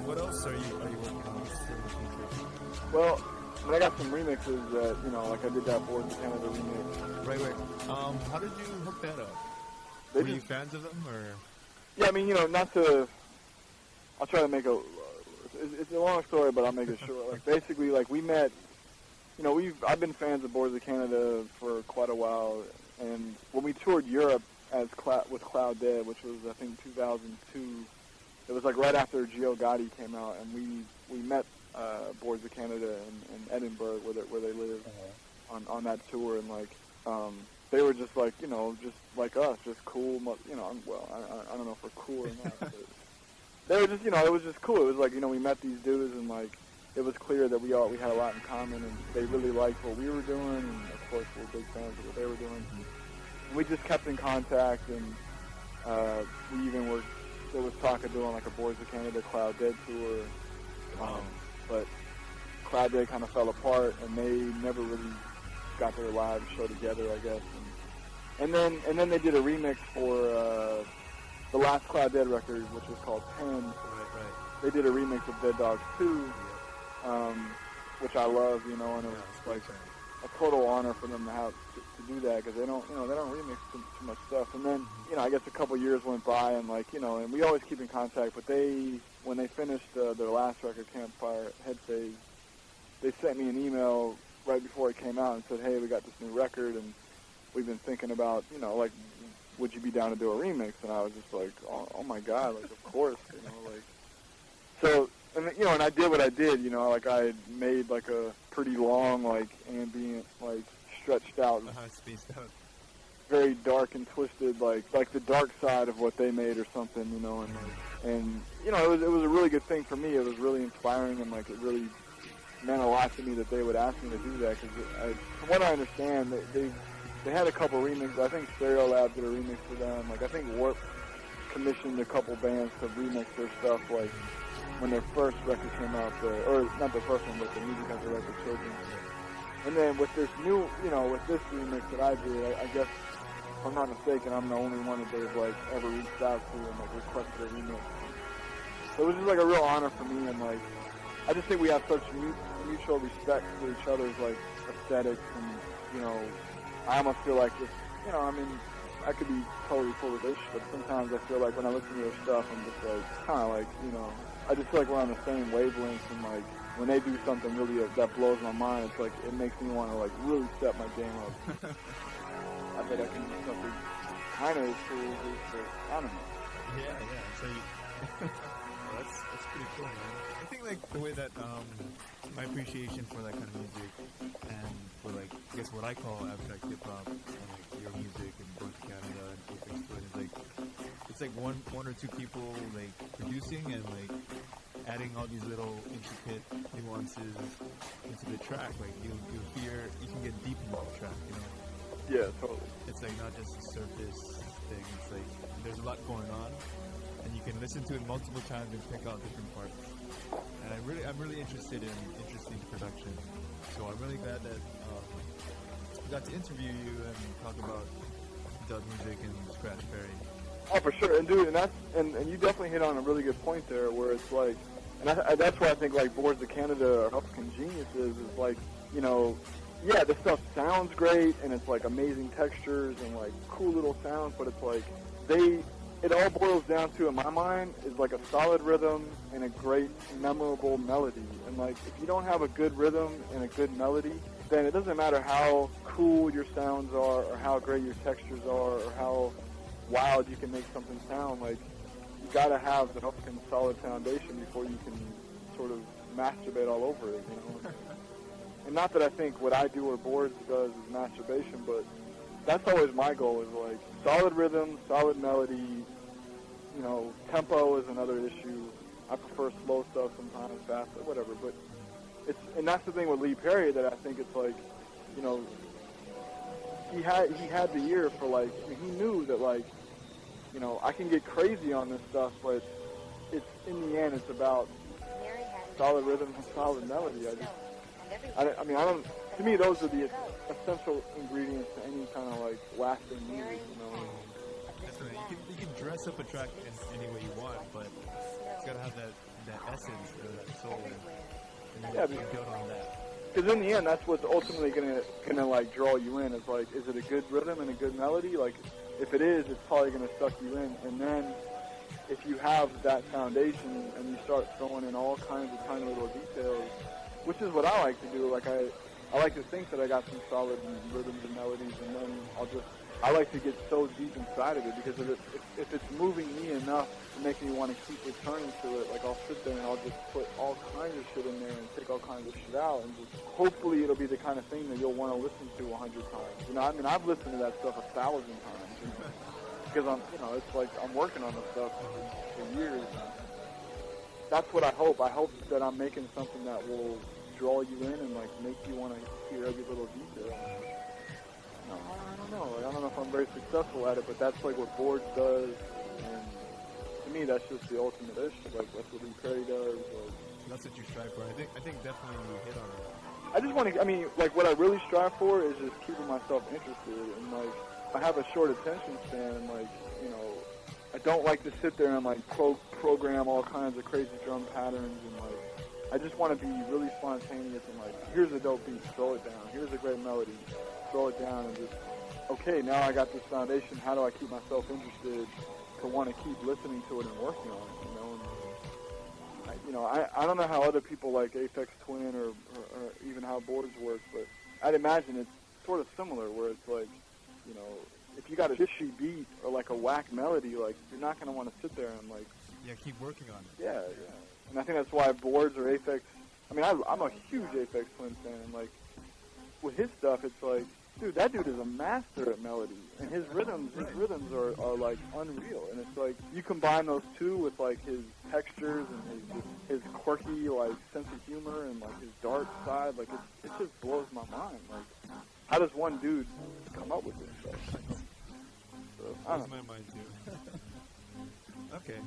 what else are you working on in the future? Well, I got some remixes that, you know, like I did that Boards of Canada remix. Right. How did you hook that up? Were you fans of them, or? Yeah, I mean, you know, I'll try to make it's a long story, but I'll make it short. Like, basically, like, we met, you know, I've been fans of Boards of Canada for quite a while, and when we toured Europe with Cloud Dead, which was, I think, 2002, it was, like, right after Gio Gotti came out, and we met Boards of Canada in Edinburgh, where they live, on that tour, and, like, they were just like, you know, just like us, just cool, you know, well, I don't know if we're cool or not, but they were just, you know, it was just cool. It was like, you know, we met these dudes, and, like, it was clear that we had a lot in common, and they really liked what we were doing, and, of course, we were big fans of what they were doing. And we just kept in contact, and there was talk of doing, like, a Boards of Canada Cloud Dead tour, but Cloud Dead kind of fell apart, and they never really got their live show together, I guess. And then they did a remix for the last Cloud Dead record, which was called 10. Right. They did a remix of Dead Dogs 2, which I love, you know, and it was like a total honor for them to do that, because they don't remix too much stuff. And then, you know, I guess a couple years went by, and, like, you know, and we always keep in contact, but when they finished their last record, Campfire Head Phase, they sent me an email right before it came out and said, hey, we got this new record, and we've been thinking about, you know, like, would you be down to do a remix? And I was just like, oh my God, like, of course, you know, like, so, and, you know, and I did what I did, you know, like, I had made, like, a pretty long, like, ambient, like, stretched out, spaced out, very dark and twisted, like the dark side of what they made or something, you know, and you know, it was a really good thing for me. It was really inspiring, and, like, it really meant a lot to me that they would ask me to do that, because from what I understand, they had a couple remixes. I think Stereolab did a remix for them. Like, I think Warp commissioned a couple bands to remix their stuff, like, when their first record came out, or not the first one, but the Music After Record Children. And then with this new, you know, with this remix that I did, I guess, if I'm not mistaken, I'm the only one that they've, like, ever reached out to and, like, requested a remix. So it was just, like, a real honor for me, and, like, I just think we have such mutual respect for each other's, like, aesthetics, and, you know, I almost feel like this, you know, I mean, I could be totally full of this shit, but sometimes I feel like when I listen to their stuff, I'm just, like, kind of like, you know, I just feel like we're on the same wavelength, and, like, when they do something really that blows my mind, it's like, it makes me want to, like, really step my game up. I bet I can do something kind of as cool as this, but I don't know. Yeah. So well, that's pretty cool, man. I think, like, the way that my appreciation for that kind of music, and for, like, I guess what I call abstract hip hop, and, like, your music and Boards of Canada and Aphex, is like, it's like one or two people, like, producing and, like, adding all these little intricate nuances into the track. Like, you can get deep into the track, you know. Yeah, totally. It's like not just a surface thing. It's like there's a lot going on, and you can listen to it multiple times and pick out different parts. And I'm really interested in production. So I'm really glad that we got to interview you and talk about dub music and Scratch Perry. Oh, for sure. And dude, and you definitely hit on a really good point there, where it's like, and that's why I think, like, Boards of Canada are fucking geniuses. Is like, you know, yeah, this stuff sounds great, and it's, like, amazing textures and, like, cool little sounds, but it's like it all boils down to, in my mind, is, like, a solid rhythm and a great, memorable melody. And, like, if you don't have a good rhythm and a good melody, then it doesn't matter how cool your sounds are, or how great your textures are, or how wild you can make something sound. Like, you gotta have the fucking solid foundation before you can sort of masturbate all over it, you know. And not that I think what I do or Boards does is masturbation, but that's always my goal, is, like, solid rhythm, solid melody. You know, tempo is another issue. I prefer slow stuff sometimes, fast, whatever. But and that's the thing with Lee Perry, that I think it's like, you know, he had the ear for, like, he knew that, like, you know, I can get crazy on this stuff, but it's, in the end, it's about solid rhythm and solid melody. I mean, to me, those are the essential ingredients to any kind of, like, lasting music, you know. Definitely. You can dress up a track in any way you want, but it's got to have that that essence or that soul, and Yeah, you build on that. Because in the end, that's what's ultimately gonna like draw you in. Is like, is it a good rhythm and a good melody? Like, if it is, it's probably gonna suck you in. And then, if you have that foundation and you start throwing in all kinds of tiny little details, which is what I like to do. Like I like to think that I got some solid rhythms and melodies, and then I like to get so deep inside of it because if it's moving me enough to make me want to keep returning to it, like I'll sit there and I'll just put all kinds of shit in there and take all kinds of shit out, and just hopefully it'll be the kind of thing that you'll want to listen to 100 times. You know, I mean, I've listened to that stuff 1,000 times because it's like I'm working on this stuff for years. That's what I hope. I hope that I'm making something that will draw you in and like make you want to hear every little detail. No, I don't know. Like, I don't know if I'm very successful at it, but that's like what Boards does, and to me, that's just the ultimate ish. Like that's what Lee Perry does. Like, that's what you strive for. I think definitely you hit on it. I just want to. I mean, like what I really strive for is just keeping myself interested, and like I have a short attention span, and like I don't like to sit there and like program all kinds of crazy drum patterns, and like I just want to be really spontaneous and like here's a dope beat, throw it down. Here's a great melody, throw it down, and just okay, now I got this foundation. How do I keep myself interested to want to keep listening to it and working on it? And I don't know how other people like Aphex Twin or even how Boards work, but I'd imagine it's sort of similar, where it's like if you got a fishy beat or like a whack melody, like you're not going to want to sit there and like keep working on it. Yeah. And I think that's why Boards or Aphex. I mean, I'm a huge Aphex Twin fan, and like with his stuff, it's like, dude, that dude is a master at melody, and his rhythms are like unreal. And it's like you combine those two with like his textures and his quirky like sense of humor and like his dark side, like it just blows my mind. Like, how does one dude come up with this stuff? So, I don't know. Blows my mind too. Okay.